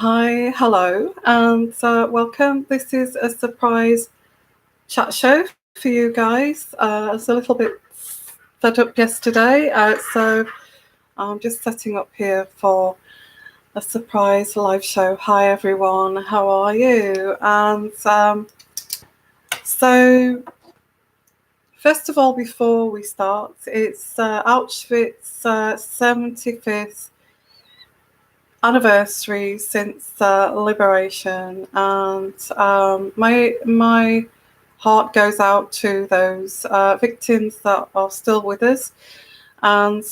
Hi, hello, and welcome. This is a surprise chat show for you guys. I was a little bit fed up yesterday, so I'm just setting up here for a surprise live show. Hi, everyone. How are you? And so, first of all, before we start, it's Auschwitz 75th anniversary since liberation, and my heart goes out to those victims that are still with us, and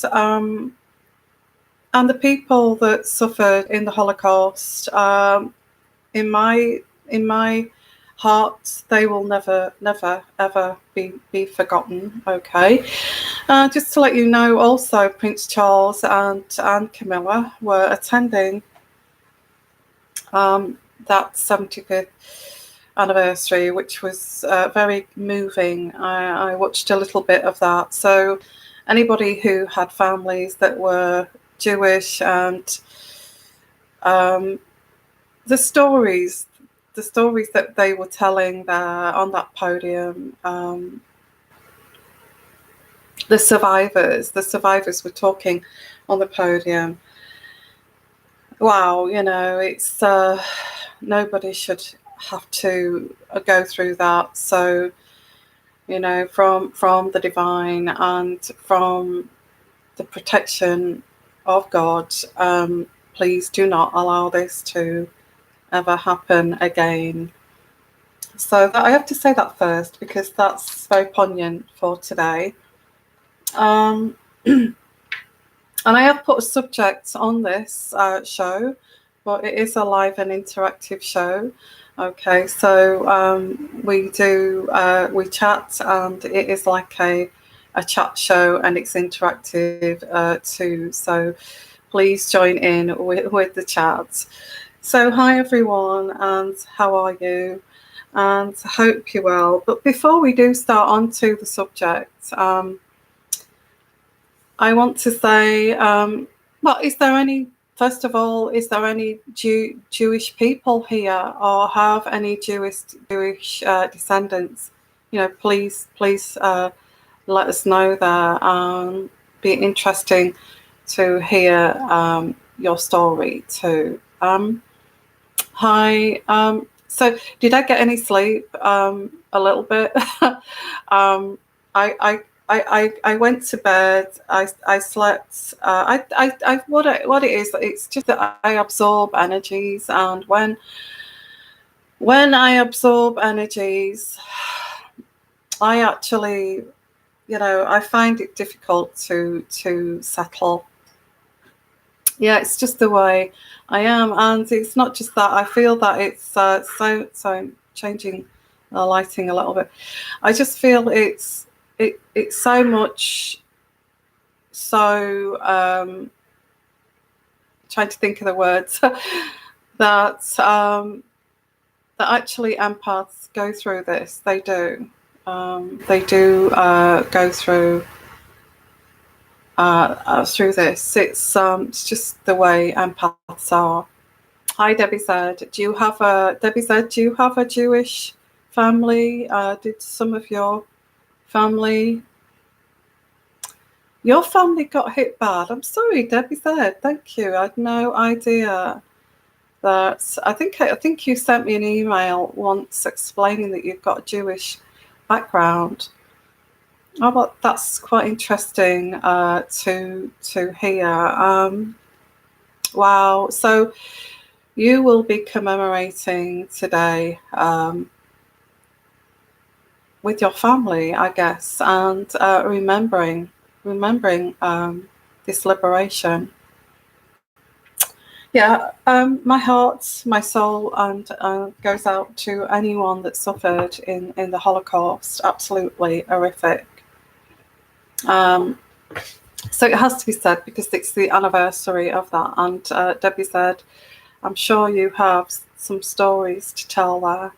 and the people that suffered in the Holocaust. In my heart, they will never ever be forgotten. Okay. Just to let you know, also Prince Charles and Camilla were attending that 75th anniversary, which was very moving. I watched a little bit of that. So anybody who had families that were Jewish, and um, the stories that they were telling there on that podium, the survivors were talking on the podium. Wow, it's nobody should have to go through that. So, from the divine and from the protection of God, please do not allow this to ever happen again. So I have to say that first, because that's very poignant for today. And I have put a subject on this show, but it is a live and interactive show. Okay, so we chat, and it is like a chat show, and it's interactive too. So please join in with the chat. So hi everyone, and how are you? And hope you're well. But before we do start onto the subject, I want to say, first of all, is there any Jewish people here, or have any Jewish descendants? Please let us know there. Be interesting to hear your story too. Hi. So, did I get any sleep? A little bit. I went to bed. I slept. What it is? It's just that I absorb energies, and when I absorb energies, I actually, I find it difficult to settle. Yeah, it's just the way I am, and it's not just that. I feel that it's so changing the lighting a little bit. I just feel it's so much. So trying to think of the words that that actually empaths go through this. They do. They do go through this. It's just the way empaths are. Hi, Debbie said. Do you have a Jewish family? Did some of your family got hit bad? I'm sorry, Debbie said. Thank you. I had no idea that. I think you sent me an email once explaining that you've got a Jewish background. Oh, well, that's quite interesting to hear. Wow. So you will be commemorating today with your family, I guess, and remembering this liberation. Yeah, my heart, my soul, and goes out to anyone that suffered in the Holocaust. Absolutely horrific. So it has to be said, because it's the anniversary of that. And Debbie said, I'm sure you have some stories to tell there.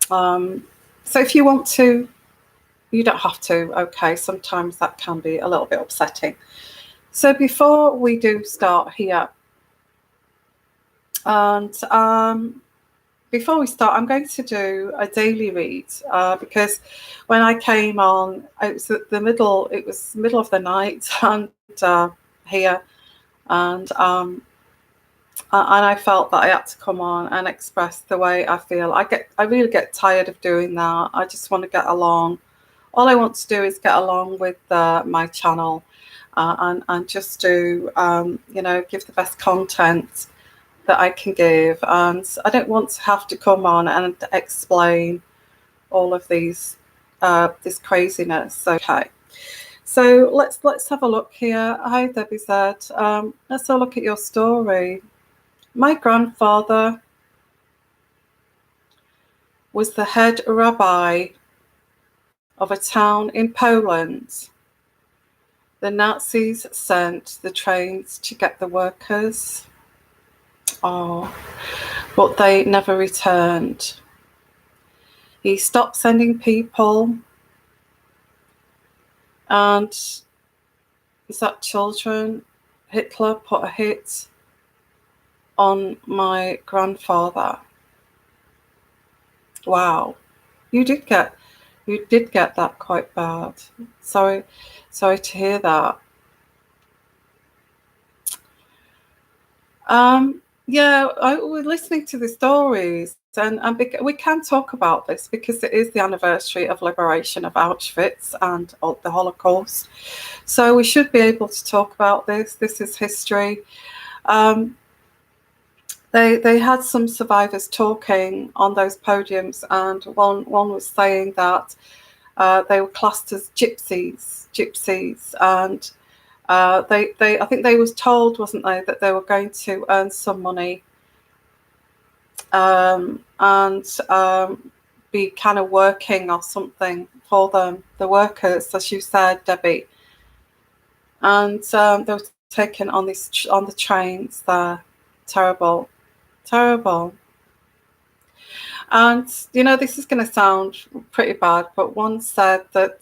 So if you want to, you don't have to. Okay, sometimes that can be a little bit upsetting. So before we do start here, And before we start, I'm going to do a daily read because when I came on, it was the middle. It was middle of the night, and here, and I felt that I had to come on and express the way I feel. I really get tired of doing that. I just want to get along. All I want to do is get along with my channel, and just do give the best content that I can give, and I don't want to have to come on and explain all of this craziness. Okay, so let's have a look here. Hi, Debbie said. Let's have a look at your story. My grandfather was the head rabbi of a town in Poland. The Nazis sent the trains to get the workers. Oh, but they never returned. He stopped sending people, and is that children? Hitler put a hit on my grandfather. Wow, you did get that quite bad. Sorry to hear that. Yeah, we're listening to the stories, and we can talk about this because it is the anniversary of liberation of Auschwitz and of the Holocaust. So we should be able to talk about this. This is history. They had some survivors talking on those podiums, and one was saying that they were classed as gypsies, and they I think they was told, wasn't they, that they were going to earn some money and be kind of working or something for them, the workers, as you said, Debbie. And they were taken on the trains there. Terrible. And this is going to sound pretty bad, but one said that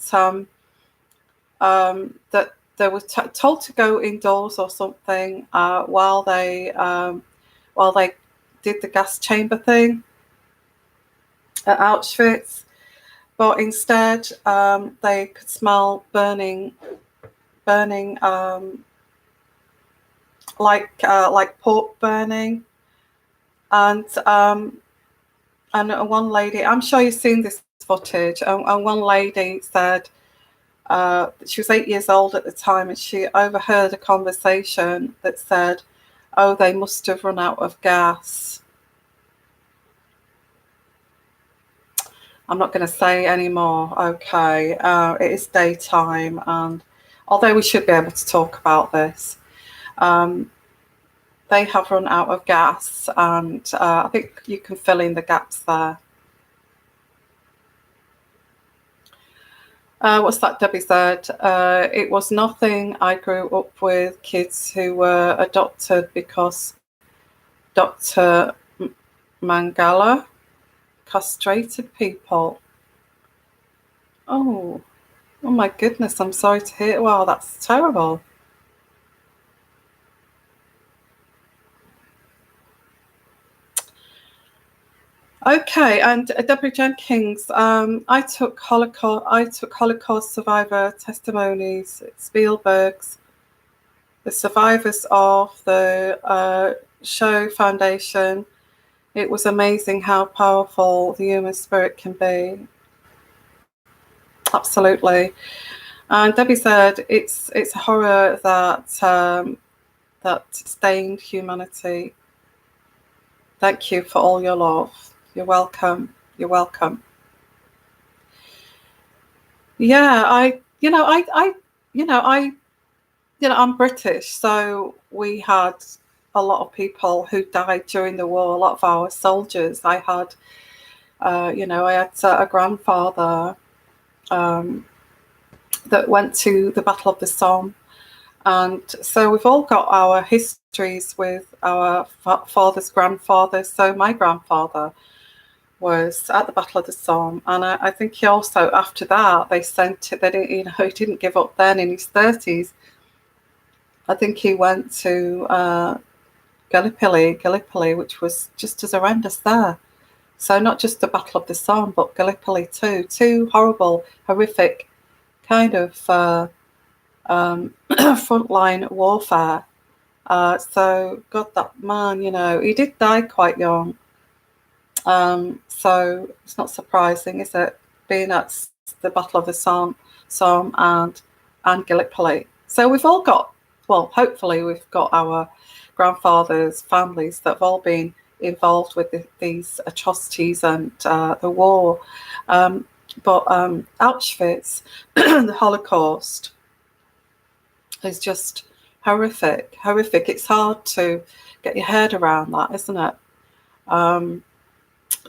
that they were told to go indoors or something while they did the gas chamber thing at Auschwitz, but instead they could smell burning like pork burning, and one lady, I'm sure you've seen this footage, and one lady said she was 8 years old at the time, and she overheard a conversation that said, "Oh, they must have run out of gas." I'm not going to say any more. Okay, it is daytime, and although we should be able to talk about this, they have run out of gas, and I think you can fill in the gaps there. What's that Debbie said? It was nothing. I grew up with kids who were adopted because Dr. Mangala castrated people. Oh my goodness, I'm sorry to hear. Wow, that's terrible. Okay, and Deborah Jenkins, I took Holocaust survivor testimonies at Spielberg's, the survivors of the Show Foundation. It was amazing how powerful the human spirit can be. Absolutely. And Debbie said it's a horror that that stained humanity. Thank you for all your love. You're welcome. Yeah, I'm British, so we had a lot of people who died during the war. A lot of our soldiers. I had a grandfather that went to the Battle of the Somme, and so we've all got our histories with our father's grandfathers. So my grandfather was at the Battle of the Somme, and I think he also, after that, they sent it. They didn't, he didn't give up then in his 30s. I think he went to Gallipoli, which was just as horrendous there. So not just the Battle of the Somme, but Gallipoli too. Two horrible, horrific kind of frontline warfare. So God, that man, he did die quite young. So it's not surprising, is it, being at the Battle of the Somme and Gallipoli. So we've all got, well, hopefully we've got our grandfathers' families that have all been involved with these atrocities and the war. But Auschwitz, the Holocaust, is just horrific. It's hard to get your head around that, isn't it?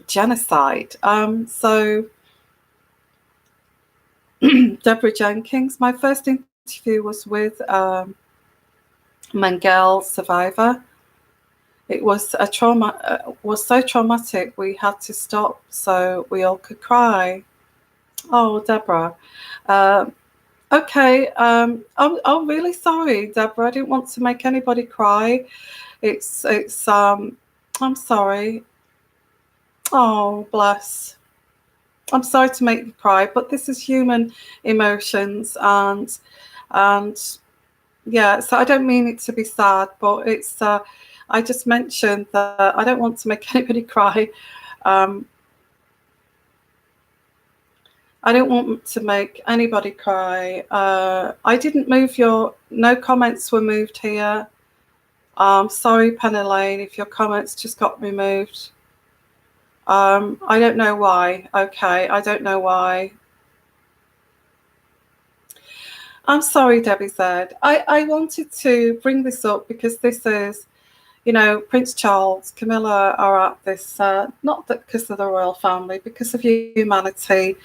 Genocide. So Deborah Jenkins, my first interview was with Mengele survivor. It was was so traumatic we had to stop so we all could cry. Oh, Deborah. Okay. I'm really sorry, Deborah. I didn't want to make anybody cry. It's I'm sorry. Oh, bless. I'm sorry to make you cry, but this is human emotions, and yeah. So I don't mean it to be sad, but it's. I just mentioned that I don't want to make anybody cry. I don't want to make anybody cry. I didn't move no comments were moved here. Sorry, Penny Lane, if your comments just got removed. I don't know why. Okay, I don't know why. I'm sorry, Debbie said. I wanted to bring this up because this is, Prince Charles, Camilla are at this, not because of the royal family, because of humanity.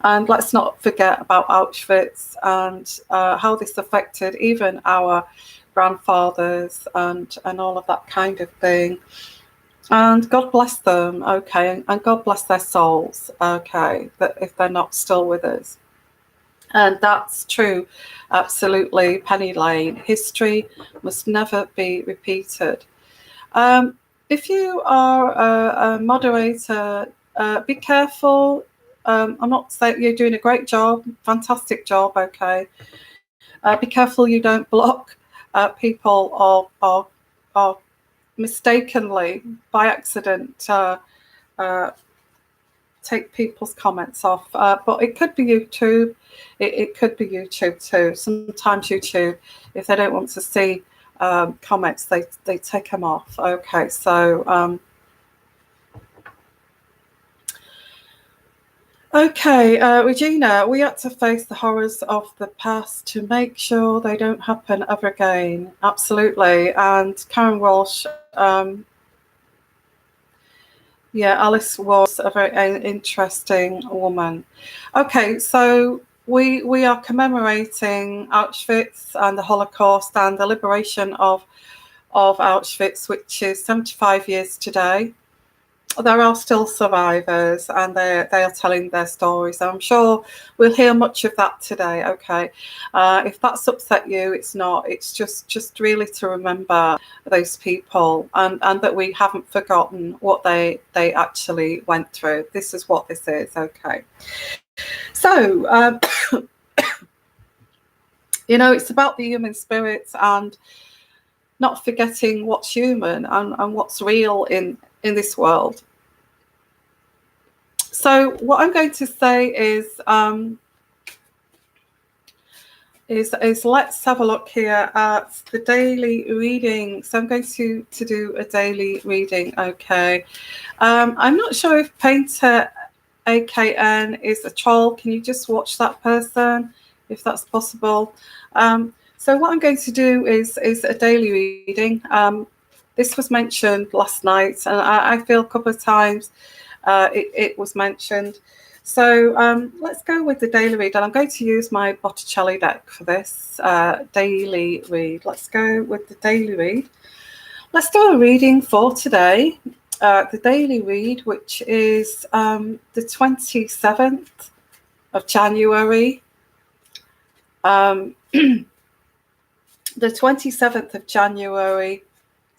And let's not forget about Auschwitz and how this affected even our grandfathers and all of that kind of thing. And God bless them, okay, and God bless their souls, okay, that if they're not still with us. And that's true, absolutely, Penny Lane. History must never be repeated. If you are a moderator, be careful. I'm not saying you're doing a great job, fantastic job, okay. Be careful you don't block people or mistakenly, by accident, take people's comments off. But it could be YouTube. It could be YouTube too. Sometimes YouTube, if they don't want to see comments, they take them off. Okay, so okay, Regina, we had to face the horrors of the past to make sure they don't happen ever again. Absolutely. And Karen Walsh, yeah, Alice was a very interesting woman. Okay, so we are commemorating Auschwitz and the Holocaust and the liberation of Auschwitz, which is 75 years today. There are still survivors, and they are telling their stories. I'm sure we'll hear much of that today. Okay, if that's upset you, it's not. It's just really to remember those people, and that we haven't forgotten what they actually went through. This is what this is. Okay, so it's about the human spirit and not forgetting what's human and what's real in this world. So what I'm going to say is let's have a look here at the daily reading. So I'm going to do a daily reading. Okay. I'm not sure if Painter AKN is a troll. Can you just watch that person if that's possible? So what I'm going to do is a daily reading. This was mentioned last night, and I feel a couple of times it was mentioned. So let's go with the daily read, and I'm going to use my Botticelli deck for this daily read. Let's go with the daily read. Let's do a reading for today. The daily read, which is the 27th of January. The 27th of January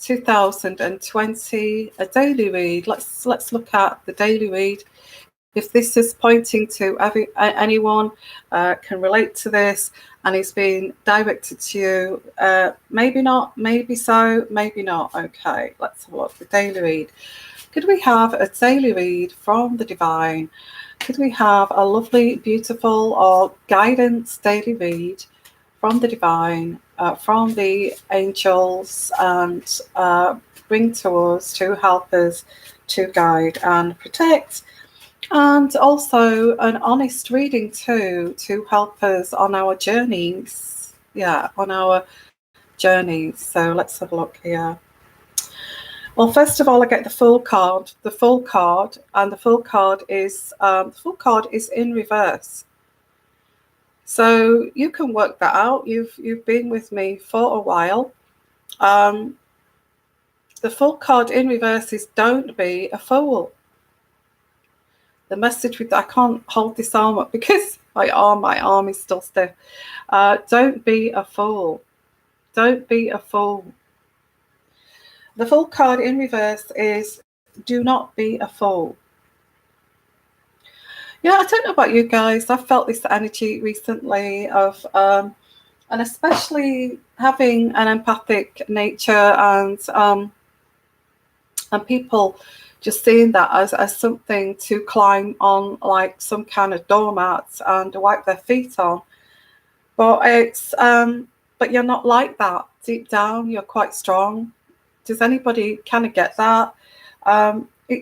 2020, a daily read. Let's look at the daily read. If this is pointing to anyone can relate to this and is being directed to you, maybe not, maybe so, maybe not. Okay, let's have a look. The daily read. Could we have a daily read from the divine? Could we have a lovely, beautiful, or guidance daily read from the divine, from the angels, and bring to us, to help us, to guide and protect, and also an honest reading too, to help us on our journeys. Yeah, on our journeys. So let's have a look here. Well, first of all, I get the full card. The full card, and the full card is in reverse. So you can work that out. You've been with me for a while. The full card in reverse is don't be a fool. The message with I can't hold this arm up because my arm is still stiff. Don't be a fool. Don't be a fool. The full card in reverse is do not be a fool. Yeah, I don't know about you guys. I've felt this energy recently of, and especially having an empathic nature, and people just seeing that as something to climb on, like some kind of doormat and wipe their feet on. But but you're not like that. Deep down, you're quite strong. Does anybody kind of get that?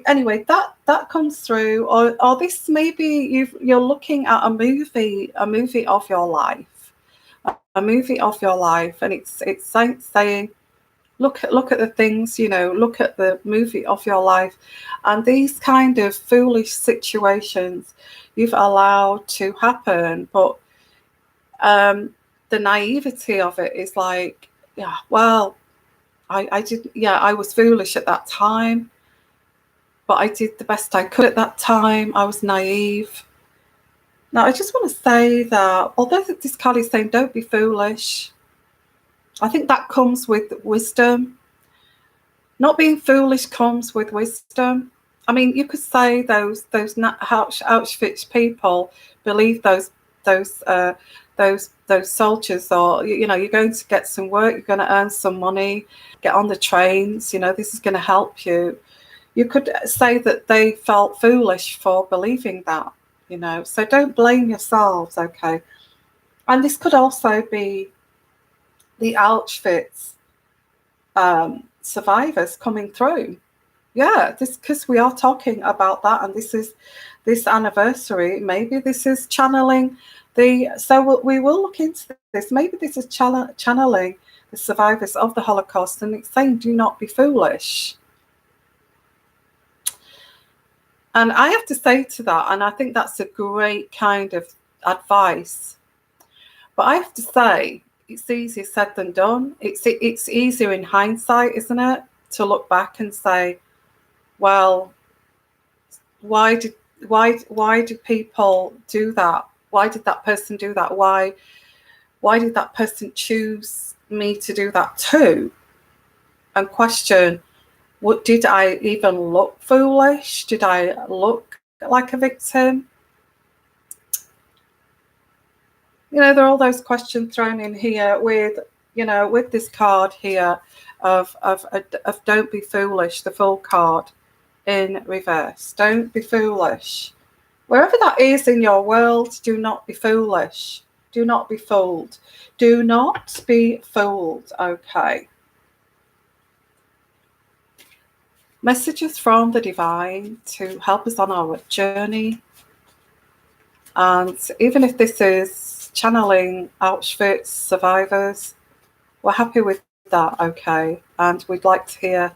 Anyway, that comes through, or this maybe you're looking at a movie of your life, and it's saying, look at the things, look at the movie of your life, and these kind of foolish situations you've allowed to happen, but the naivety of it is like, yeah, well, I was foolish at that time, but I did the best I could at that time. I was naive. Now, I just want to say that although this card is saying don't be foolish, I think that comes with wisdom. Not being foolish comes with wisdom. I mean, you could say those Auschwitz people believe those soldiers, or you're going to get some work, you're going to earn some money, get on the trains. This is going to help you. You could say that they felt foolish for believing that. So don't blame yourselves, okay? And this could also be the Auschwitz survivors coming through. Yeah, because we are talking about that, and this anniversary. Maybe this is channeling so we will look into this. Maybe this is channeling the survivors of the Holocaust, and it's saying do not be foolish. And I have to say to that, and I think that's a great kind of advice, but I have to say it's easier said than done. It's easier in hindsight, isn't it, to look back and say, well, why did people do that? Why did that person do that? Why did that person choose me to do that too? And question, what, did I even look foolish? Did I look like a victim? There are all those questions thrown in here with this card here of don't be foolish, the full card in reverse. Don't be foolish. Wherever that is in your world, do not be foolish. Do not be fooled. Do not be fooled, okay? Messages from the divine to help us on our journey. And even if this is channeling Auschwitz survivors, we're happy with that, okay? And we'd like to hear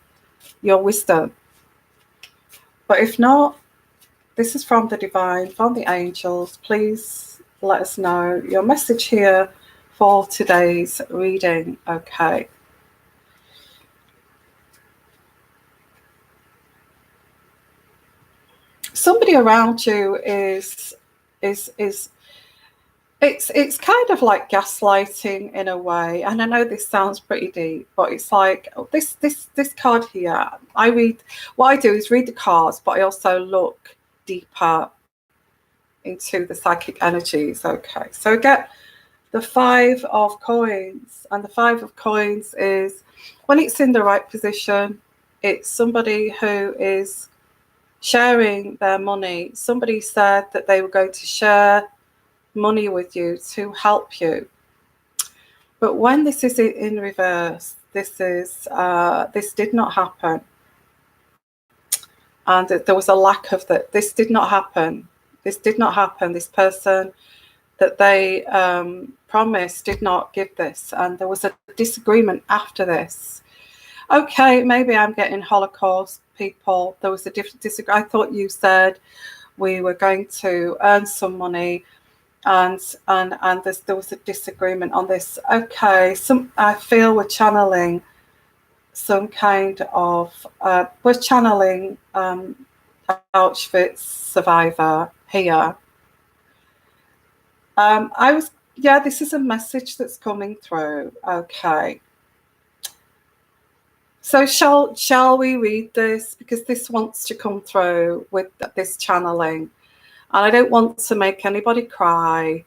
your wisdom. But if not, this is from the divine, from the angels. Please let us know your message here for today's reading, okay? Somebody around you is It's kind of like gaslighting in a way, and I know this sounds pretty deep, but it's like, oh, this card here. I read, what I do is read the cards, but I also look deeper into the psychic energies. Okay, so get the Five of Coins, and the Five of Coins is when it's in the right position. It's somebody who is sharing their money. Somebody said that they were going to share money with you to help you. But when this is in reverse, this did not happen, and there was a lack of that. This did not happen. This did not happen. This person that they promised did not give this, and there was a disagreement after this. Okay, maybe I'm getting Holocaust people. There was a different disagreement. I thought you said we were going to earn some money, and there was a disagreement on this. Okay, I feel we're channeling some kind of we're channeling Auschwitz survivor here. This is a message that's coming through. Okay. So shall we read this, because this wants to come through with this channeling, and I don't want to make anybody cry,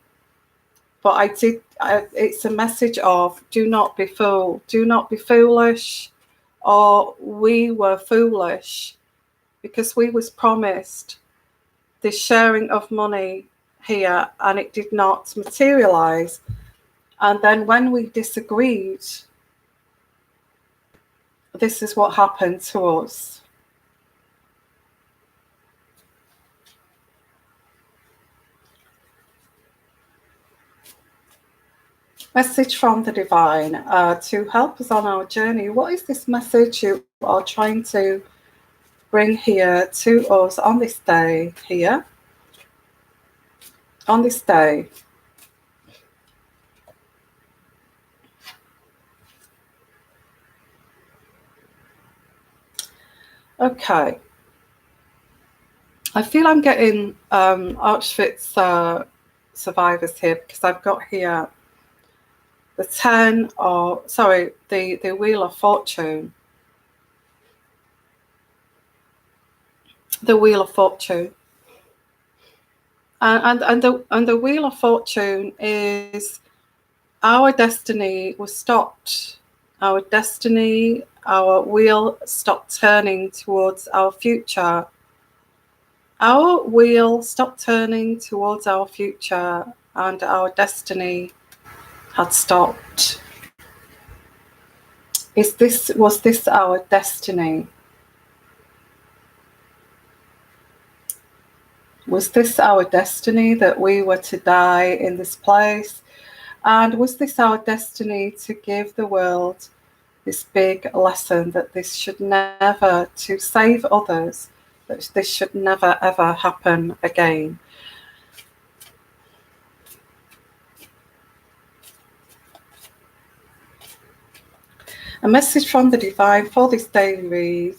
but it's a message of do not be fooled, do not be foolish, or we were foolish because we was promised this sharing of money here and it did not materialize, and then when we disagreed, this is what happened to us. Message from the divine to help us on our journey. What is this message you are trying to bring here to us on this day here? On this day. Okay. I feel I'm getting Auschwitz survivors here, because I've got here the the Wheel of Fortune. The Wheel of Fortune. And the Wheel of Fortune is our destiny was stopped. Our destiny, our wheel stopped turning towards our future. Our wheel stopped turning towards our future, and our destiny had stopped. Was this our destiny? Was this our destiny, that we were to die in this place? And was this our destiny to give the world this big lesson that this should never, to save others, that this should never ever happen again? A message from the divine for this daily read.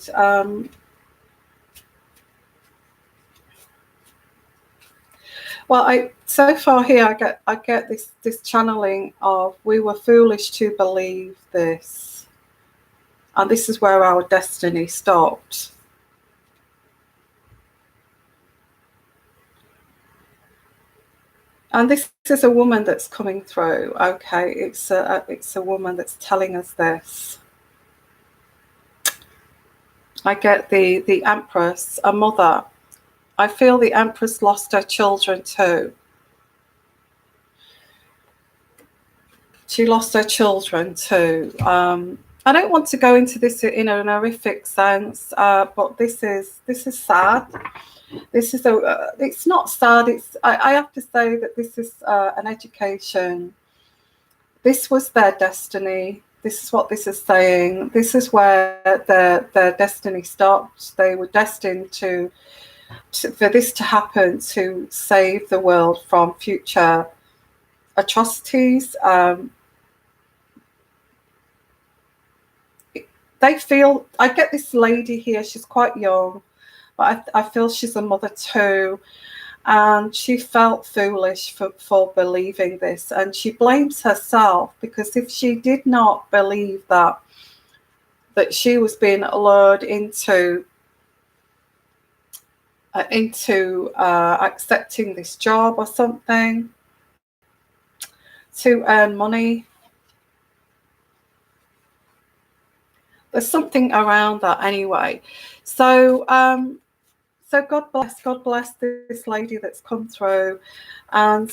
Well, so far here I get this channeling of we were foolish to believe this, and this is where our destiny stopped. And this is a woman that's coming through. Okay, it's a woman that's telling us this. I get the Empress, a mother. I feel the Empress lost her children too. She lost her children too. I don't want to go into this in an horrific sense, but this is sad. This is it's not sad. I have to say that this is an education. This was their destiny. This is what this is saying. This is where their destiny stopped. They were destined for this to happen, to save the world from future atrocities. They feel, I get this lady here, she's quite young, but I feel she's a mother too. And she felt foolish for believing this, and she blames herself, because if she did not believe that she was being lured into accepting this job or something to earn money, there's something around that anyway. So so God bless this lady that's come through, and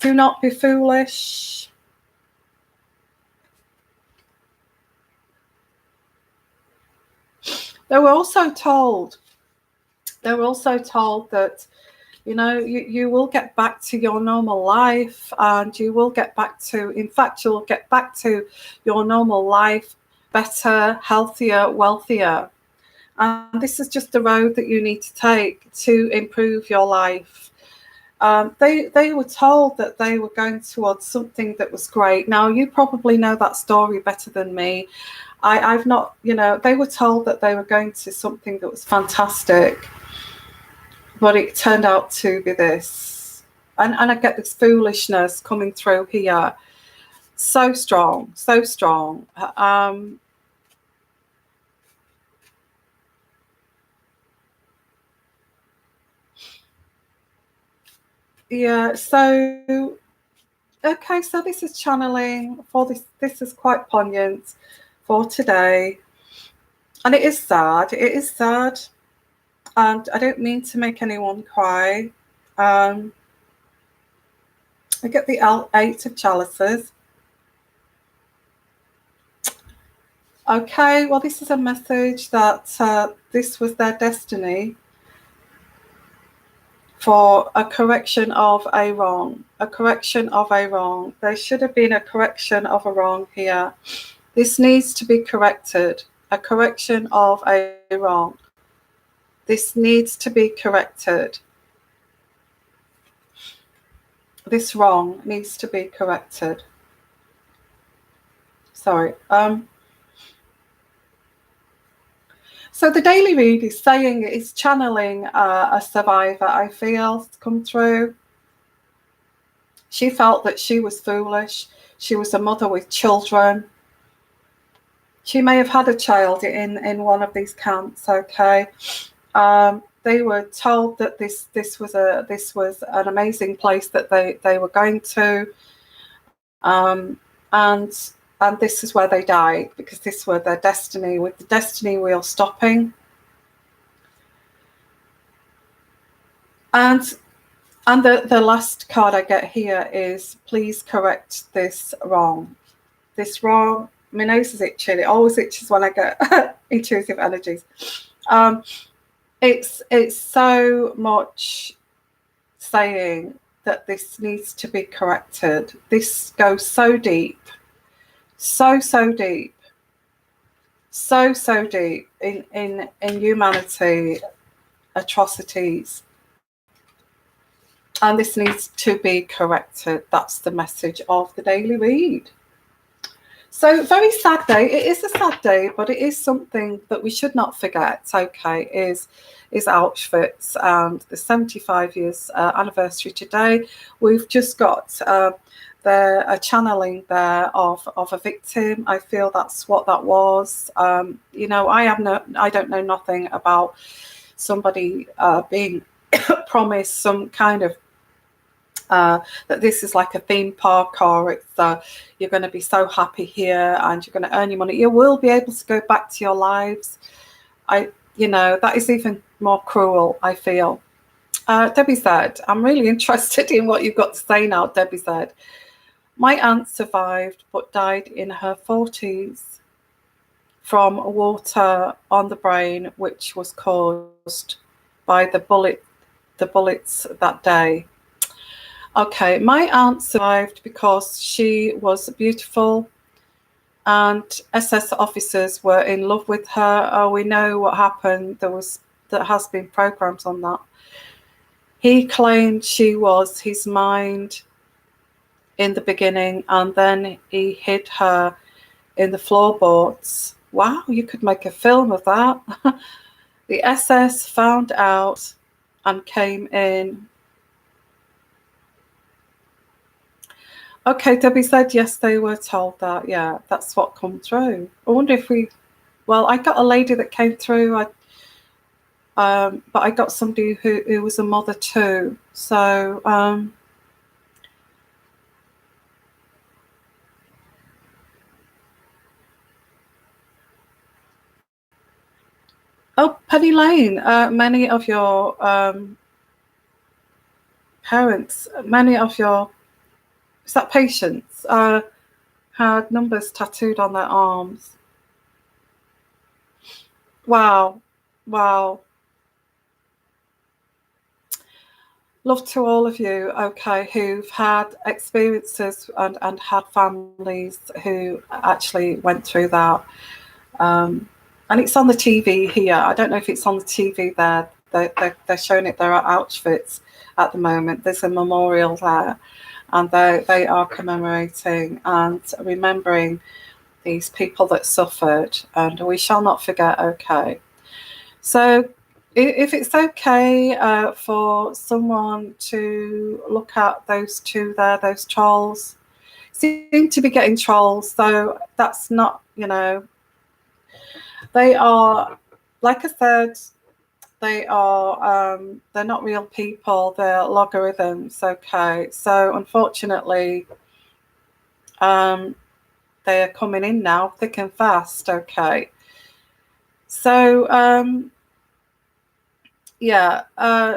do not be foolish. They were also told that, you know, you will get back to your normal life, and you will get back to, in fact, you'll get back to your normal life better, healthier, wealthier. And this is just the road that you need to take to improve your life. They were told that they were going towards something that was great. Now, you probably know that story better than me. I've not, you know, they were told that they were going to something that was fantastic, but it turned out to be this. And I get this foolishness coming through here. So strong, so strong. Yeah, so okay, so this is channeling for this. This is quite poignant for today. And it is sad. It is sad. And I don't mean to make anyone cry. I get the Eight of Chalices. Okay, well, this is a message that this was their destiny for a correction of a wrong. A correction of a wrong. There should have been a correction of a wrong here. This needs to be corrected. A correction of a wrong. This needs to be corrected. This wrong needs to be corrected. Sorry. So the daily read is saying, it's channeling a survivor, I feel, come through. She felt that she was foolish. She was a mother with children. She may have had a child in one of these camps, okay? They were told that this was an amazing place that they were going to, and this is where they died, because this was their destiny, with the destiny wheel stopping. And the last card I get here is, please correct this wrong. This wrong. My nose is itching. It always itches when I get intuitive energies. It's so much saying that this needs to be corrected. This goes so deep, so deep, so deep in humanity, atrocities, and this needs to be corrected. That's the message of the daily read. So, very sad day. It is a sad day, but it is something that we should not forget. Okay, is Auschwitz and the 75 years anniversary today. We've just got a channeling there of a victim. I feel that's what that was. You know, I don't know nothing about somebody being promised some kind of that this is like a theme park, or it's you're going to be so happy here and you're going to earn your money. You will be able to go back to your lives. You know, that is even more cruel, I feel. Debbie said, I'm really interested in what you've got to say now. Debbie said, my aunt survived but died in her 40s from water on the brain, which was caused by the bullets that day. Okay, my aunt survived because she was beautiful and SS officers were in love with her. We know what happened. There has been programs on that. He claimed she was his mind in the beginning, and then he hid her in the floorboards. Wow, you could make a film of that. The SS found out and came in. Okay, Debbie said yes, they were told that. Yeah, that's what come through. I wonder if we. Well, I got a lady that came through. But I got somebody who was a mother too. So oh, Penny Lane. Many of your parents, many of your is that patients had numbers tattooed on their arms. Wow, wow. Love to all of you, okay, who've had experiences and had families who actually went through that. And it's on the TV here. I don't know if it's on the TV there. They're showing it there at Auschwitz at the moment. There's a memorial there, and they are commemorating and remembering these people that suffered, and we shall not forget, okay. So if it's okay for someone to look at those two there, those trolls, seem to be getting trolls, so that's not, they are, like I said, they're not real people, they're logarithms, okay. So unfortunately, they are coming in now thick and fast, okay. So yeah,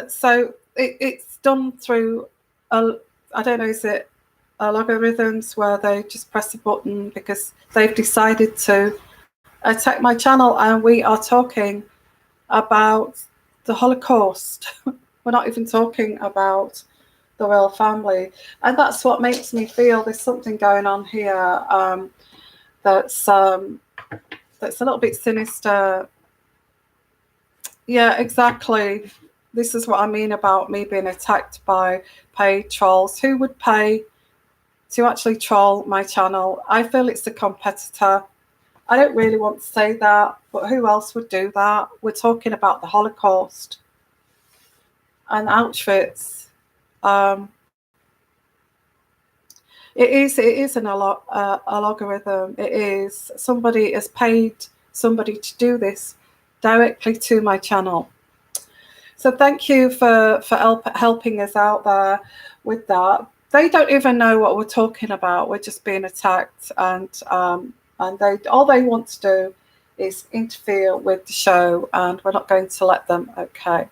so it's done through I don't know, is it logarithms where they just press a button because they've decided to attack my channel, and we are talking about the Holocaust. We're not even talking about the royal family, and that's what makes me feel there's something going on here that's a little bit sinister. Yeah, exactly. This is what I mean about me being attacked by paid trolls. Who would pay to actually troll my channel? I feel it's a competitor. I don't really want to say that, but who else would do that? We're talking about the Holocaust and Auschwitz. It is a logarithm. It is, somebody has paid somebody to do this directly to my channel. So thank you for helping us out there with that. They don't even know what we're talking about. We're just being attacked, and they all they want to do is interfere with the show, and we're not going to let them. Okay.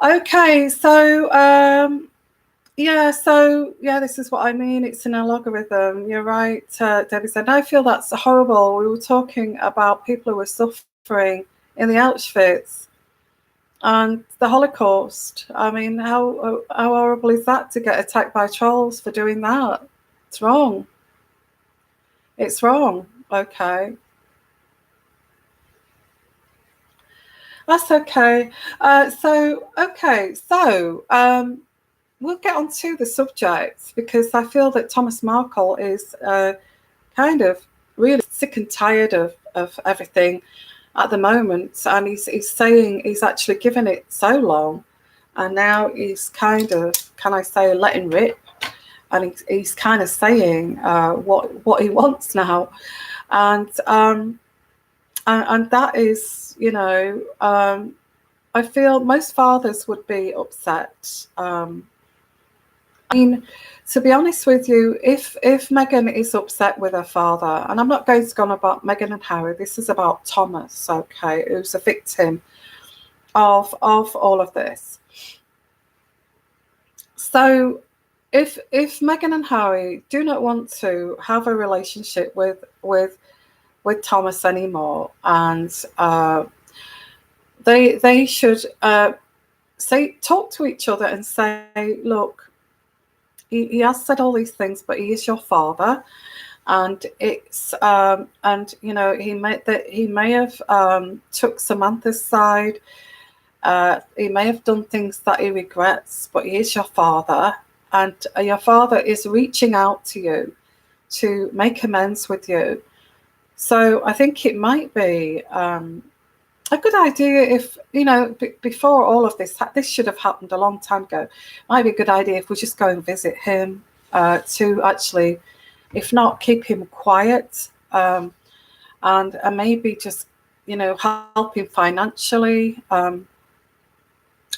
Okay. So this is what I mean. It's an logarithm. You're right, Debbie said. I feel that's horrible. We were talking about people who were suffering in the Auschwitz and the Holocaust. I mean, how horrible is that to get attacked by trolls for doing that? It's wrong. It's wrong. Okay. That's okay. So we'll get on to the subject, because I feel that Thomas Markle is kind of really sick and tired of everything at the moment, and he's saying he's actually given it so long, and now he's kind of, can I say, letting rip, and he's kind of saying what he wants now, and that is, I feel most fathers would be upset. I mean, to be honest with you, if Meghan is upset with her father, and I'm not going to go on about Meghan and Harry, this is about Thomas, okay, who's a victim of all of this. So if Meghan and Harry do not want to have a relationship with Thomas anymore, and they should talk to each other and say, look, he has said all these things, but he is your father, and it's he may have took Samantha's side. He may have done things that he regrets, but he is your father, and your father is reaching out to you to make amends with you. So I think it might be a good idea if, before all of this, this should have happened a long time ago. Might be a good idea if we just go and visit him, to actually, if not, keep him quiet, and maybe just, help him financially,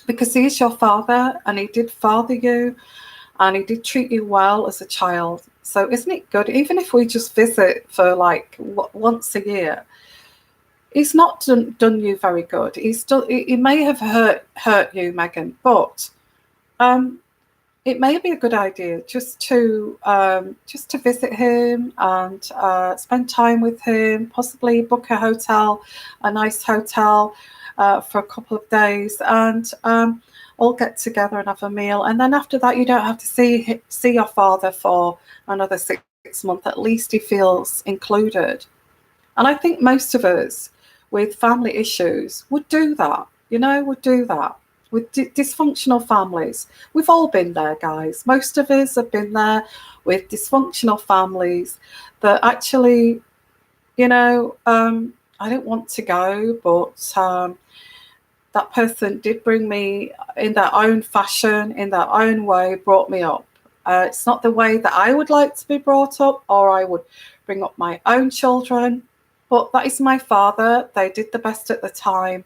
because he is your father and he did father you and he did treat you well as a child. So isn't it good, even if we just visit for like once a year? He's not done you very good. He may have hurt you, Meghan, but it may be a good idea just to visit him and spend time with him. Possibly book a nice hotel, for a couple of days, and all get together and have a meal. And then after that, you don't have to see your father for another 6 months. At least he feels included. And I think most of us with family issues would do that, would do that. With dysfunctional families. We've all been there, guys. Most of us have been there with dysfunctional families that actually, I don't want to go, but that person did bring me in their own fashion, in their own way, brought me up. It's not the way that I would like to be brought up, or I would bring up my own children. But that is my father. They did the best at the time.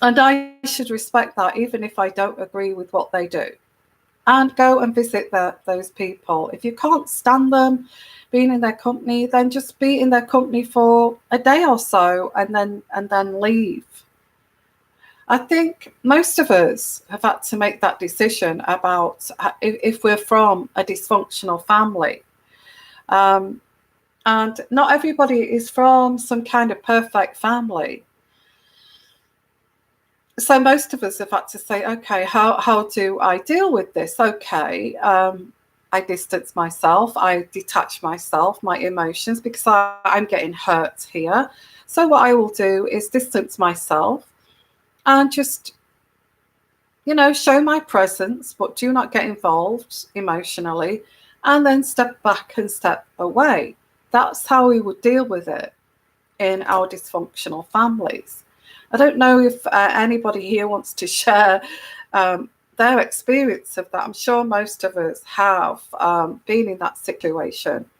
And I should respect that, even if I don't agree with what they do. And go and visit those people. If you can't stand them being in their company, then just be in their company for a day or so and then leave. I think most of us have had to make that decision about if we're from a dysfunctional family. And not everybody is from some kind of perfect family. So most of us have had to say, okay, how do I deal with this? Okay, I distance myself, I detach myself, my emotions, because I'm getting hurt here. So what I will do is distance myself and just, show my presence, but do not get involved emotionally, and then step back and step away. That's how we would deal with it in our dysfunctional families. I don't know if anybody here wants to share their experience of that. I'm sure most of us have been in that situation.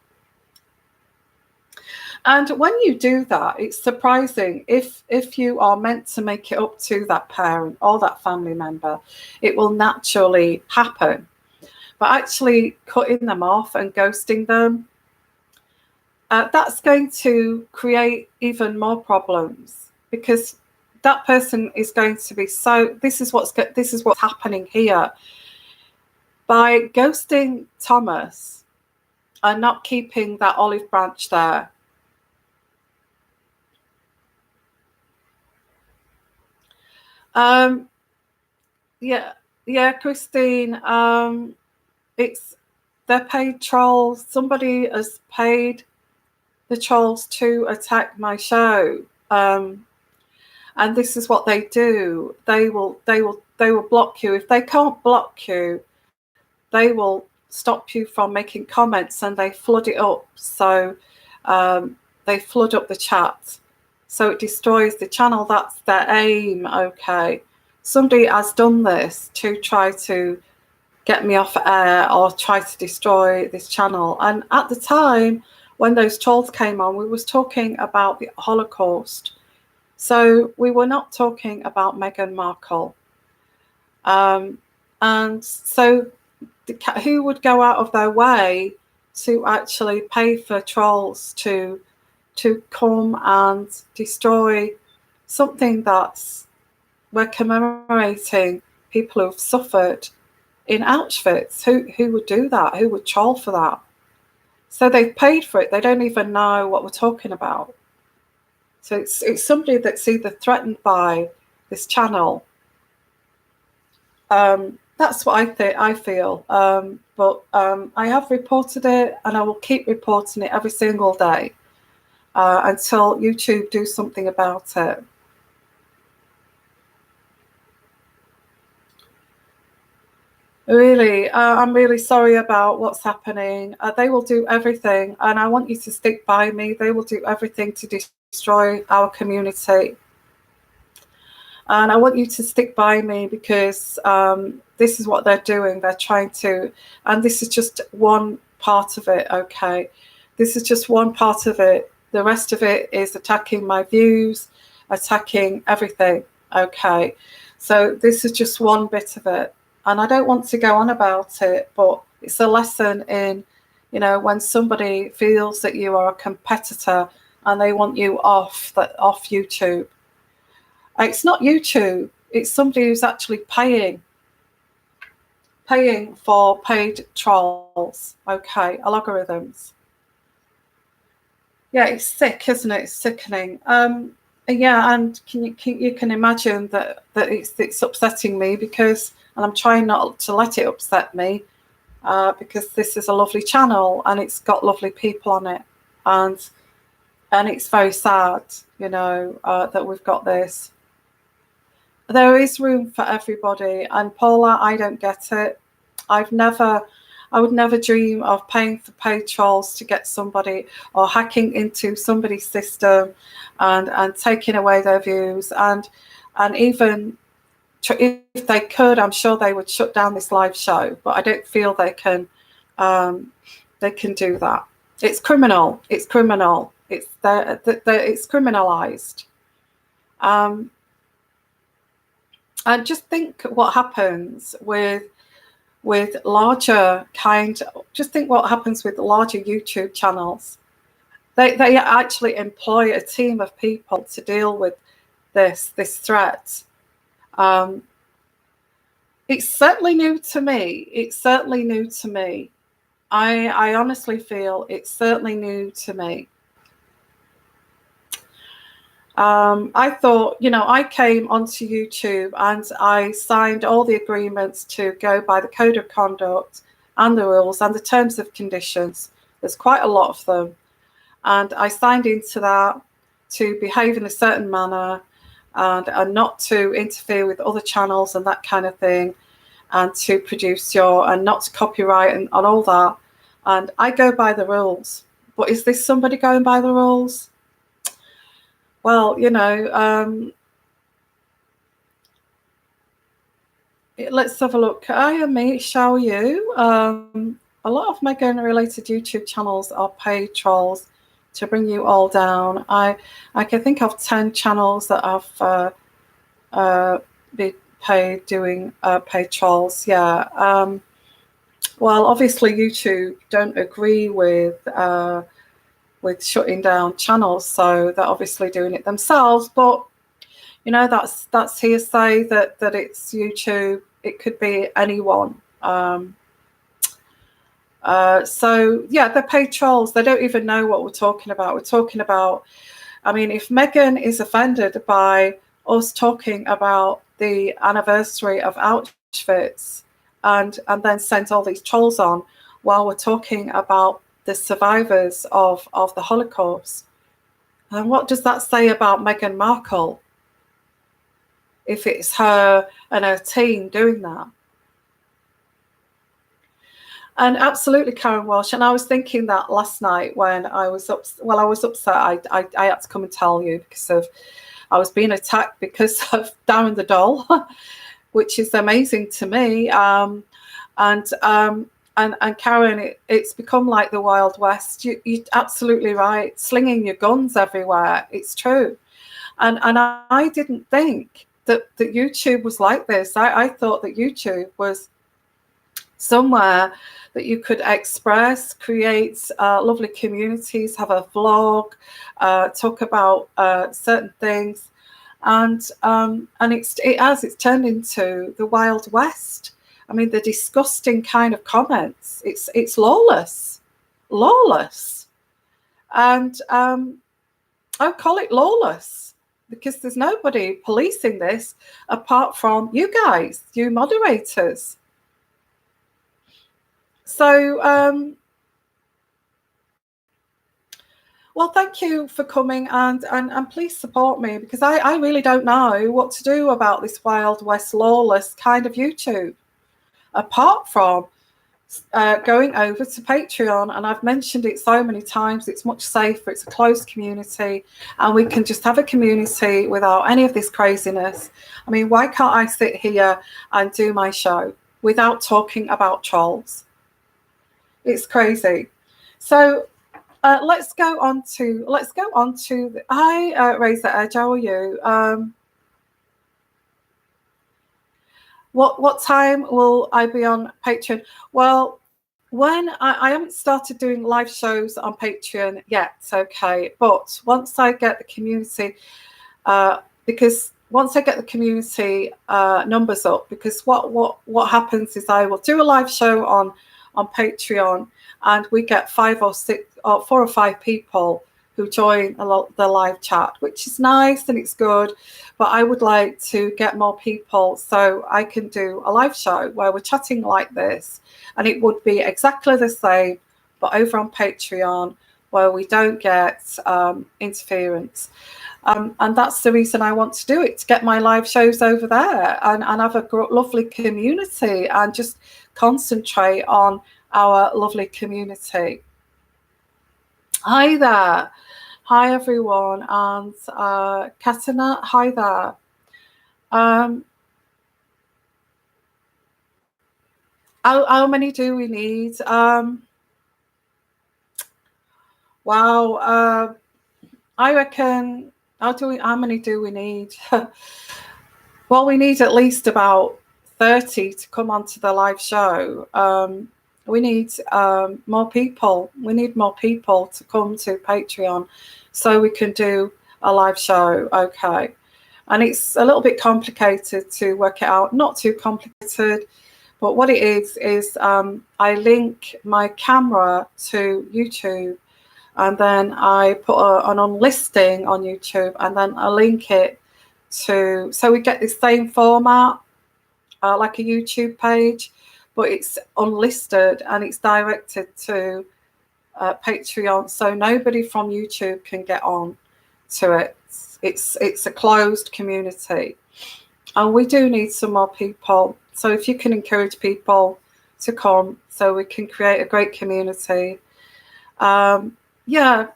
And when you do that, it's surprising if you are meant to make it up to that parent or that family member, it will naturally happen. But actually cutting them off and ghosting them, that's going to create even more problems, because that person is going to be this is what's happening here. By ghosting Thomas and not keeping that olive branch there, Christine, they're paid trolls. Somebody has paid the trolls to attack my show. And this is what they do. They will block you. If they can't block you, they will stop you from making comments, and they flood it up. So they flood up the chat. So it destroys the channel. That's their aim. Okay. Somebody has done this to try to get me off air or try to destroy this channel. And at the time when those trolls came on, we was talking about the Holocaust. So we were not talking about Meghan Markle. And so who would go out of their way to actually pay for trolls to come and destroy something that's, we're commemorating people who've suffered in Auschwitz? Who would do that? Who would troll for that? So they've paid for it. They don't even know what we're talking about. So it's somebody that's either threatened by this channel. That's what I feel. But I have reported it, and I will keep reporting it every single day until YouTube do something about it. Really, I'm really sorry about what's happening. They will do everything, and I want you to stick by me. They will do everything to destroy our community. And I want you to stick by me because this is what they're doing. They're trying to, and this is just one part of it, okay? This is just one part of it. The rest of it is attacking my views, attacking everything, okay? So this is just one bit of it. And I don't want to go on about it, but it's a lesson in, you know, when somebody feels that you are a competitor and they want you off YouTube. It's not YouTube. It's somebody who's actually paying for paid trolls. Okay, algorithms. Yeah, it's sick, isn't it? It's sickening. Yeah, and you can imagine that it's upsetting me because, and I'm trying not to let it upset me, because this is a lovely channel and it's got lovely people on it, and it's very sad, you know, that we've got this. There is room for everybody, and Paula, I don't get it. I would never dream of paying for paid trolls to get somebody, or hacking into somebody's system and taking away their views, and even if they could, I'm sure they would shut down this live show, but I don't feel they can do that. It's criminal. It's criminal. It's criminalized. And just think what happens with larger just think what happens with larger YouTube channels. They actually employ a team of people to deal with this threat. It's certainly new to me. It's certainly new to me. I honestly feel it's certainly new to me. I thought, you know, I came onto YouTube and I signed all the agreements to go by the code of conduct and the rules and the terms of conditions. There's quite a lot of them. And I signed into that to behave in a certain manner and not to interfere with other channels and that kind of thing, and to produce and not to copyright and all that. And I go by the rules. But is this somebody going by the rules? Well, you know, let's have a look. I am me, shall you? A lot of Meghan related YouTube channels are paid trolls to bring you all down. I can think of 10 channels that have been paid doing paid trolls. Yeah. Well, obviously YouTube don't agree with shutting down channels, so they're obviously doing it themselves. But you know, that's hearsay that it's YouTube. It could be anyone. So yeah, they're paid trolls. They don't even know what we're talking about. We're talking about, I mean, if Meghan is offended by us talking about the anniversary of Auschwitz and then sent all these trolls on while we're talking about the survivors of the Holocaust, and what does that say about Meghan Markle if it's her and her team doing that? And absolutely, Karen Walsh. And I was thinking that last night when I was I was upset. I had to come and tell you because I was being attacked because of Darren the Doll, which is amazing to me. And Karen, it's become like the Wild West. You're absolutely right. Slinging your guns everywhere. It's true. And I didn't think that YouTube was like this. I thought that YouTube was somewhere that you could express, create lovely communities, have a vlog, talk about certain things, and it's turned into the Wild West. I mean, the disgusting kind of comments. It's lawless, and I call it lawless because there's nobody policing this apart from you guys, you moderators. So, well, thank you for coming and please support me because I really don't know what to do about this Wild West lawless kind of YouTube. apart from going over to Patreon. And I've mentioned it so many times, it's much safer, it's a closed community, and we can just have a community without any of this craziness. I mean, why can't I sit here and do my show without talking about trolls? It's crazy. So let's go on to hi Razor Edge, how are you? What time will I be on Patreon? Well, when I haven't started doing live shows on Patreon yet, okay, but once I get the community, because once I get the community numbers up, because what happens is I will do a live show on Patreon, and we get 5 or 6 or 4 or 5 people who join the live chat, which is nice and it's good. But I would like to get more people so I can do a live show where we're chatting like this, and it would be exactly the same, but over on Patreon, where we don't get interference. And that's the reason I want to do it, to get my live shows over there and have a lovely community and just concentrate on our lovely community. Hi there. Hi, everyone. And Katina, hi there. How many do we need? Wow. I reckon, how many do we need? Well, we need at least about 30 to come onto the live show. We need more people. We need more people to come to Patreon so we can do a live show. Okay. And it's a little bit complicated to work it out. Not too complicated, but what it is I link my camera to YouTube, and then I put an unlisting on YouTube, and then I link it to, so we get the same format like a YouTube page, but it's unlisted and it's directed to Patreon, so nobody from YouTube can get on to it. It's a closed community, and we do need some more people. So if you can encourage people to come, so we can create a great community. Yeah,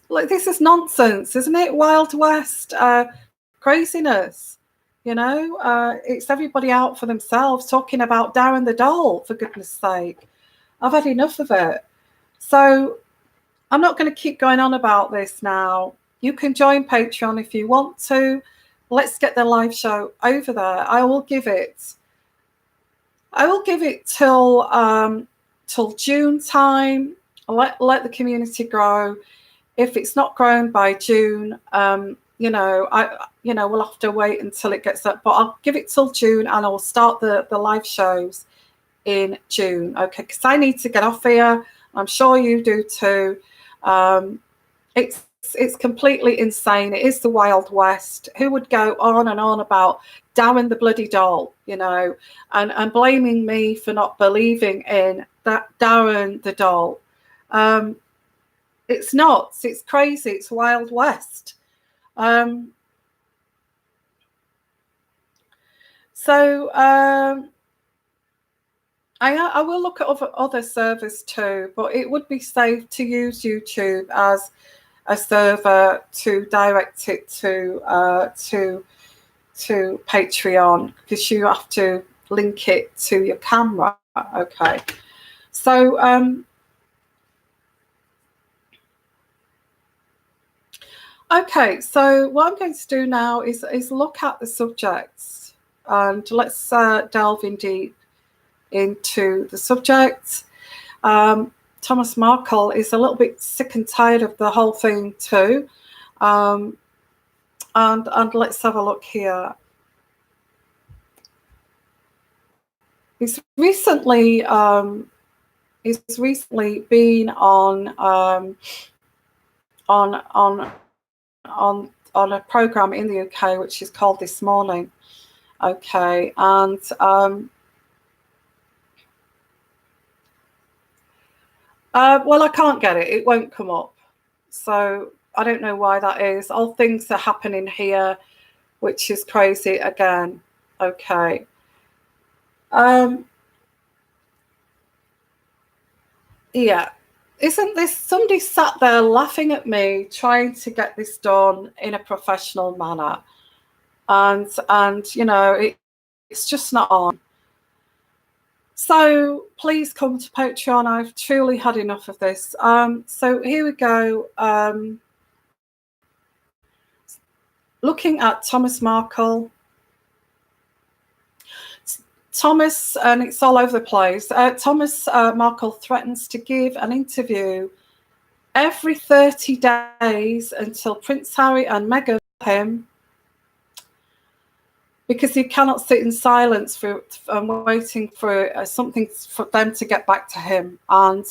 like, this is nonsense, isn't it? Wild West craziness. You know, it's everybody out for themselves, talking about Darren the doll, for goodness sake. I've had enough of it. So I'm not going to keep going on about this now. You can join Patreon if you want to. Let's get the live show over there. I will give it till June time. Let the community grow. If it's not grown by June, we'll have to wait until it gets up. But I'll give it till June, and I'll start the live shows in June. Okay, because I need to get off here. I'm sure you do too. It's completely insane. It is the Wild West. Who would go on and on about Darren the bloody doll, and blaming me for not believing in that Darren the doll? It's nuts. It's crazy. It's Wild West. I will look at other servers too, but it would be safe to use YouTube as a server to direct it to Patreon, because you have to link it to your camera. Okay, so okay, so what I'm going to do now is look at the subjects, and let's delve into the subjects. Thomas Markle is a little bit sick and tired of the whole thing too, and let's have a look here. He's recently been on a program in the UK which is called This Morning. Okay, and well, I can't get it. It won't come up. So I don't know why that is. All things are happening here, which is crazy again. Okay. Yeah. Isn't this somebody sat there laughing at me trying to get this done in a professional manner? And it's just not on. So please come to Patreon. I've truly had enough of this. So here we go. Looking at Thomas Markle. Thomas, and it's all over the place. Thomas Markle threatens to give an interview every 30 days until Prince Harry and Meghan him, because he cannot sit in silence for waiting for something for them to get back to him, and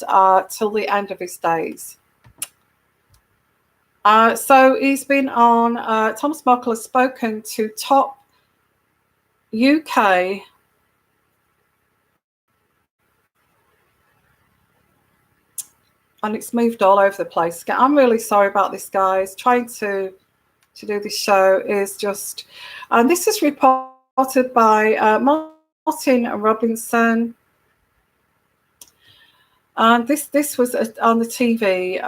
till the end of his days. So he's been on. Thomas Markle has spoken to top UK and it's moved all over the place. I'm really sorry about this, guys. Trying to do this show is just, and this is reported by Martin Robinson, and this was on the TV.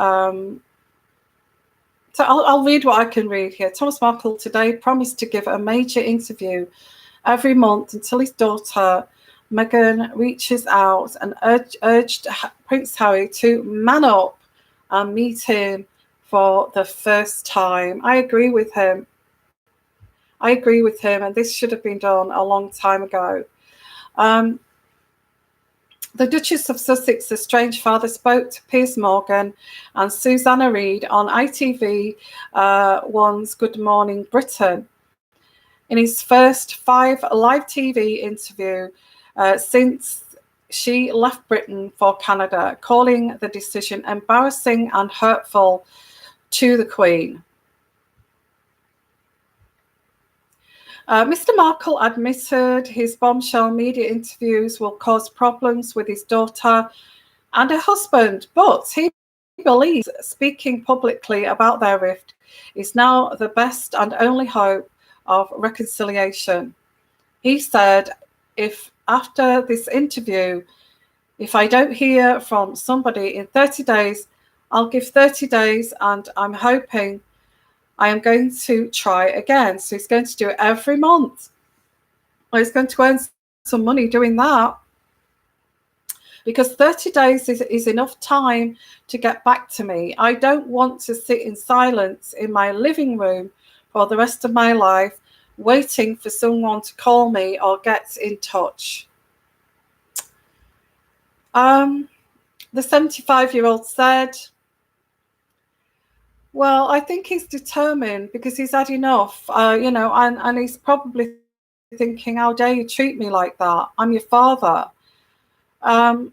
So I'll read what I can read here. Thomas Markle today promised to give a major interview every month until his daughter Meghan reaches out and urged Prince Harry to man up and meet him for the first time. I agree with him. And this should have been done a long time ago. The Duchess of Sussex's estranged father spoke to Piers Morgan and Susanna Reid on ITV One's Good Morning Britain. In his first 5 live TV interview since she left Britain for Canada, calling the decision embarrassing and hurtful to the Queen. Mr. Markle admitted his bombshell media interviews will cause problems with his daughter and her husband, but he believes speaking publicly about their rift is now the best and only hope of reconciliation. He said, if after this interview, if I don't hear from somebody in 30 days, I'll give 30 days, and I'm hoping I am going to try again. So he's going to do it every month. Well, he's going to earn some money doing that, because 30 days is enough time to get back to me. I don't want to sit in silence in my living room for the rest of my life, waiting for someone to call me or get in touch. The 75-year-old said, well, I think he's determined because he's had enough, and he's probably thinking, how dare you treat me like that? I'm your father. And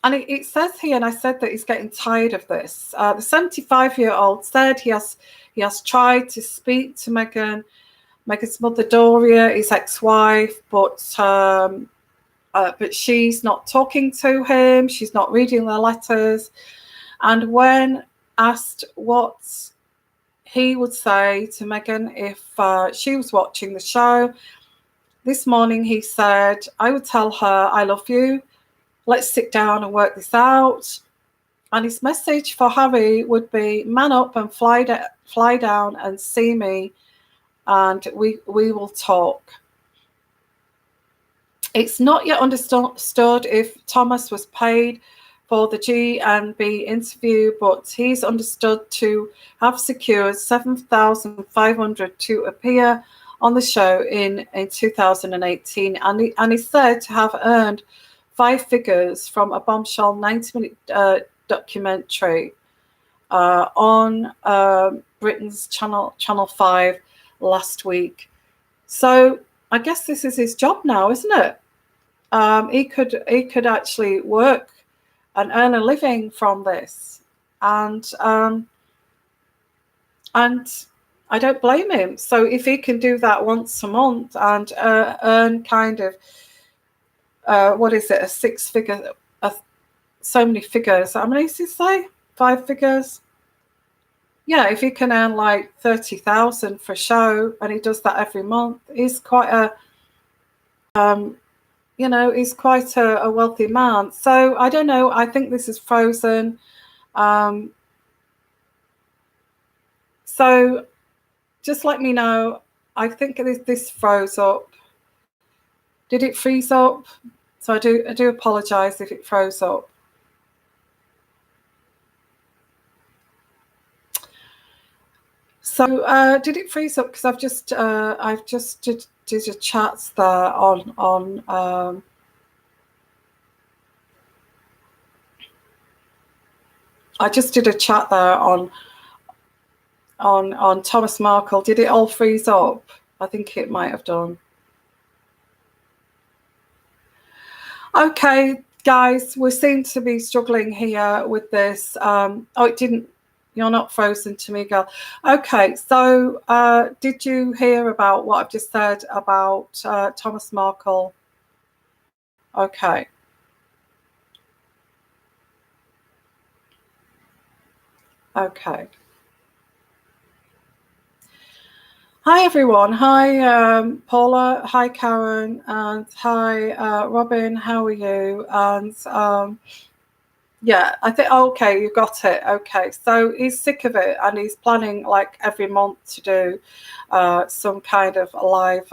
it says here, and I said that he's getting tired of this. The 75-year-old said he has tried to speak to Meghan's mother Doria, his ex-wife, but she's not talking to him. She's not reading the letters. And when asked what he would say to Meghan if she was watching the show this morning, he said, I would tell her, I love you. Let's sit down and work this out. And his message for Harry would be, man up and fly down and see me, and we will talk. It's not yet understood if Thomas was paid for the G&B interview, but he's understood to have secured $7,500 to appear on the show in 2018, and he's said to have earned 5 figures from a bombshell 90-minute documentary on Britain's Channel 5 last week. So I guess this is his job now, isn't it? He could actually work and earn a living from this, and I don't blame him. So if he can do that once a month and earn kind of what is it, a 6-figure, so many figures. How many does he say? 5 figures. Yeah, if he can earn like 30,000 for a show, and he does that every month, he's quite a he's quite a wealthy man. So I don't know. I think this is frozen. So just let me know. I think this froze up. Did it freeze up? So I do apologise if it froze up. So did it freeze up? Because I've just did a chat there on I just did a chat there on Thomas Markle. Did it all freeze up? I think it might have done. Okay, guys, we seem to be struggling here with this. Oh, it didn't. You're not frozen to me, girl. Okay, so did you hear about what I've just said about Thomas Markle? Okay. Okay. Hi, everyone. Hi, Paula. Hi, Karen. And hi, Robin. How are you? And yeah, I think, okay, you got it. Okay, so he's sick of it and he's planning like every month to do some kind of live,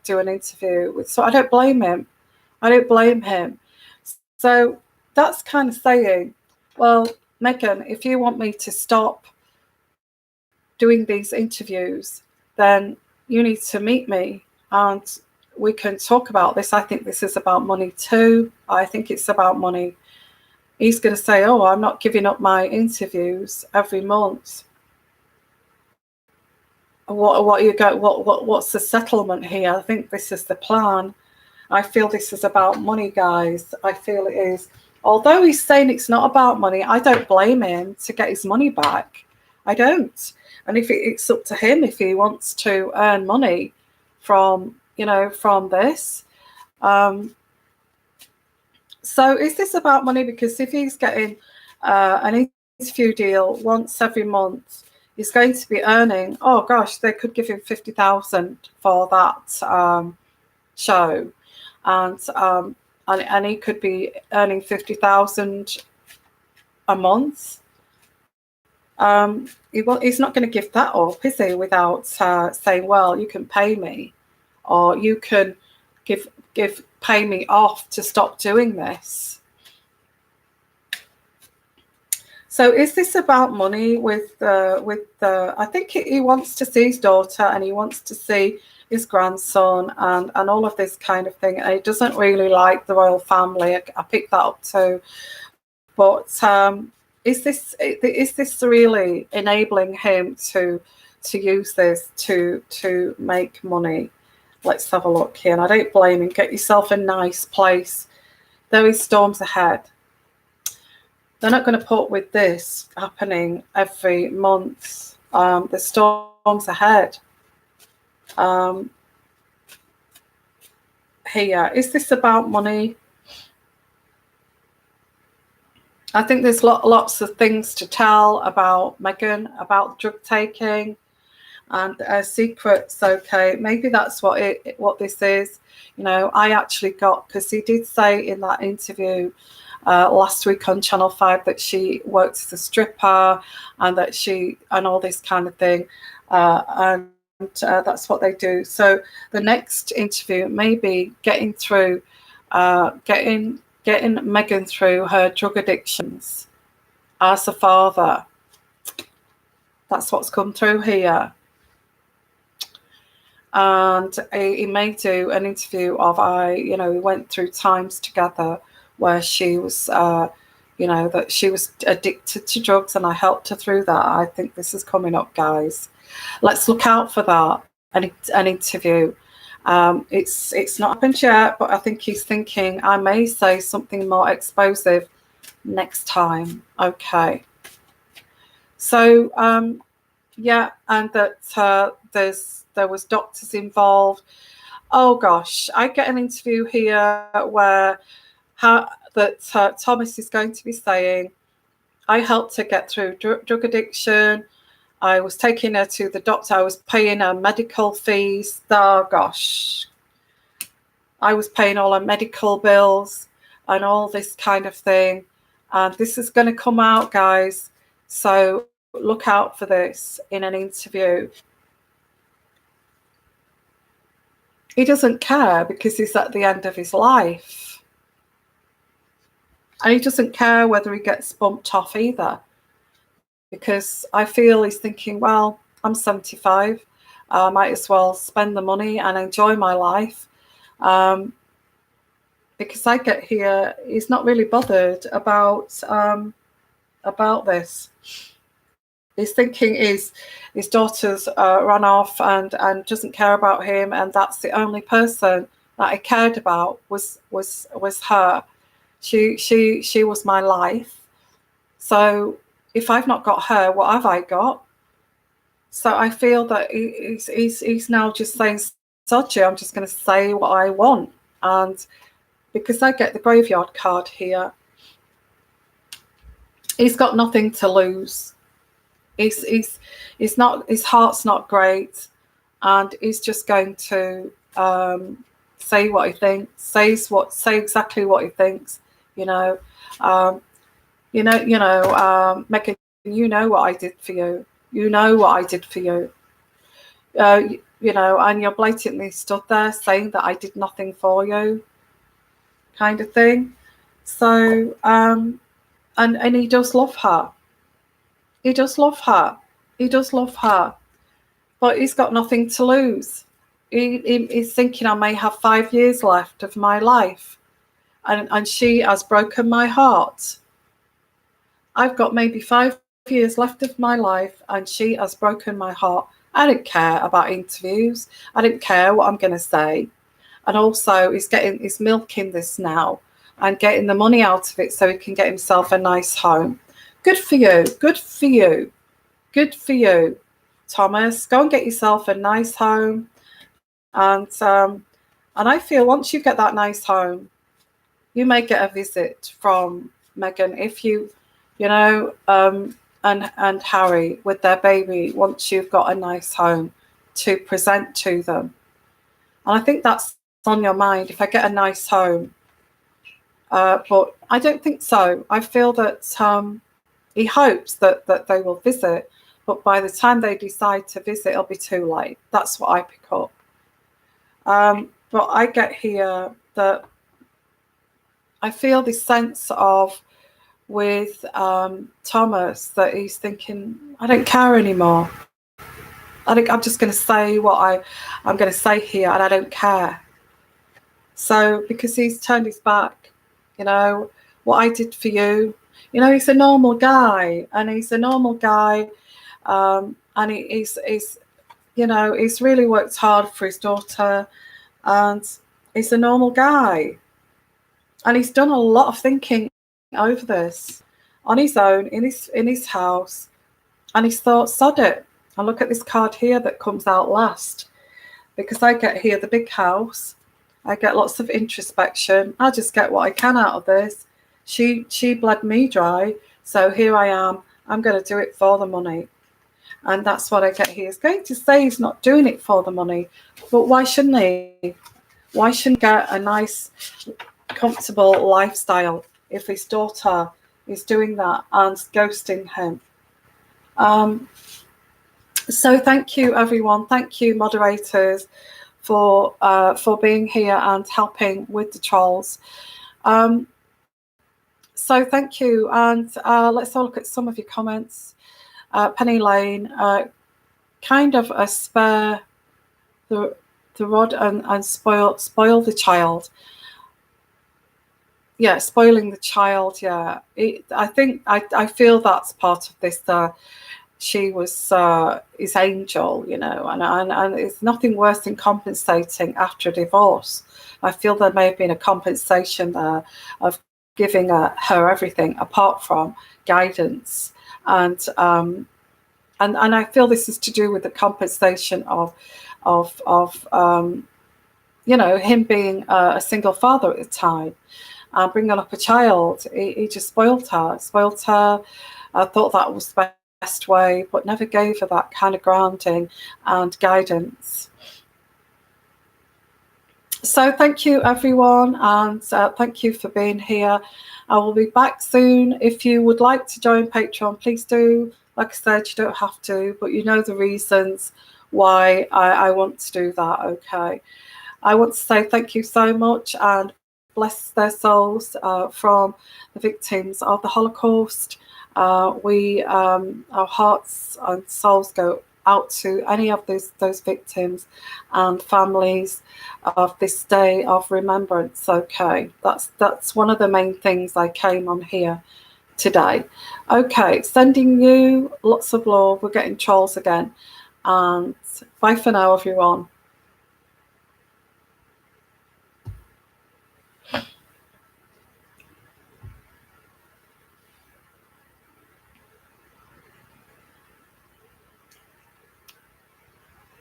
do an interview with. So I don't blame him. I don't blame him. So that's kind of saying, well, Meghan, if you want me to stop doing these interviews, then you need to meet me and we can talk about this. I think this is about money too. I think it's about money. He's going to say, oh, I'm not giving up my interviews every month. What's the settlement here? I think this is the plan. I feel this is about money, guys. I feel it is. Although he's saying it's not about money, I don't blame him to get his money back. I don't. And if it's up to him, if he wants to earn money from this. So is this about money? Because if he's getting an interview deal once every month, he's going to be earning, oh gosh, they could give him 50,000 for that show. And he could be earning 50,000 a month. He's not going to give that up, is he? Without saying, "Well, you can pay me, or you can pay me off to stop doing this." So, is this about money? I think he wants to see his daughter, and he wants to see his grandson, and all of this kind of thing. And he doesn't really like the royal family. I picked that up too, but. Is this really enabling him to use this to make money? Let's have a look here. And I don't blame him. Get yourself a nice place. There is storms ahead. They're not going to put with this happening every month. The storms ahead. Here, is this about money? I think there's lots of things to tell about Meghan, about drug taking and secrets. Okay, maybe that's what this is. I actually got, because he did say in that interview last week on Channel 5 that she worked as a stripper and that and all this kind of thing. And that's what they do. So the next interview may be getting Meghan through her drug addictions as a father. That's what's come through here. And he may do an interview of we went through times together where she was, that she was addicted to drugs and I helped her through that. I think this is coming up, guys. Let's look out for that, an interview. It's not happened yet, but I think he's thinking I may say something more explosive next time. Okay. So yeah, and that there was doctors involved. Oh gosh, I get an interview here where Thomas is going to be saying, I helped her get through drug addiction. I was taking her to the doctor. I was paying her medical fees. Oh, gosh. I was paying all her medical bills and all this kind of thing. And this is going to come out, guys. So look out for this in an interview. He doesn't care because he's at the end of his life. And he doesn't care whether he gets bumped off either. Because I feel he's thinking, well, I'm 75. I might as well spend the money and enjoy my life. Because I get here, he's not really bothered about this. He's thinking his daughter's run off and doesn't care about him, and that's the only person that I cared about was her. She was my life. So if I've not got her, what have I got? So I feel that he's now just saying, "Sod you, I'm just going to say what I want," and because I get the graveyard card here, he's got nothing to lose. He's not, his heart's not great, and he's just going to say what he thinks, say exactly what he thinks. Meghan, you know what I did for you. You know what I did for you. And you're blatantly stood there saying that I did nothing for you, kind of thing. So, and he does love her. He does love her. He does love her. But he's got nothing to lose. He's thinking I may have 5 years left of my life. And she has broken my heart. I've got maybe 5 years left of my life, and she has broken my heart. I don't care about interviews. I don't care what I'm going to say. And also, he's milking this now and getting the money out of it so he can get himself a nice home. Good for you. Good for you. Good for you, Thomas. Go and get yourself a nice home. And I feel once you get that nice home, you may get a visit from Meghan if and Harry with their baby once you've got a nice home to present to them. And I think that's on your mind, if I get a nice home. But I don't think so. I feel that he hopes that they will visit, but by the time they decide to visit, it'll be too late. That's what I pick up. But I get here that I feel this sense of, with Thomas, that he's thinking, I don't care anymore. I'm just going to say what I'm going to say here, and I don't care. So because he's turned his back, what I did for you, he's a normal guy, and he's really worked hard for his daughter, and he's a normal guy, and he's done a lot of thinking over this on his own in his house, and he's thought, sod it. And look at this card here that comes out last, because I get here the big house, I get lots of introspection, I just get what I can out of this. She bled me dry, so here I am, I'm going to do it for the money. And that's what I get here. He's going to say he's not doing it for the money, but why shouldn't he? Why shouldn't he get a nice, comfortable lifestyle if his daughter is doing that and ghosting him? So thank you, everyone. Thank you, moderators, for being here and helping with the trolls. So thank you, and let's have a look at some of your comments. Penny Lane, kind of a spare the rod and spoil the child. Yeah, spoiling the child. Yeah, I feel that's part of this. She was his angel, and it's nothing worse than compensating after a divorce. I feel there may have been a compensation there of giving her everything apart from guidance, and I feel this is to do with the compensation of him being a single father at the time, bringing up a child. He just spoiled her. I thought that was the best way, but never gave her that kind of grounding and guidance. So thank you, everyone, and thank you for being here. I will be back soon. If you would like to join Patreon, please do. Like I said, you don't have to, but you know the reasons why I want to do that, okay? I want to say thank you so much and bless their souls from the victims of the Holocaust. Our hearts and souls go out to any of those victims and families of this day of remembrance. Okay, that's one of the main things I came on here today. Okay, sending you lots of love. We're getting trolls again, and bye for now, everyone.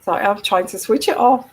Sorry, I'm trying to switch it off.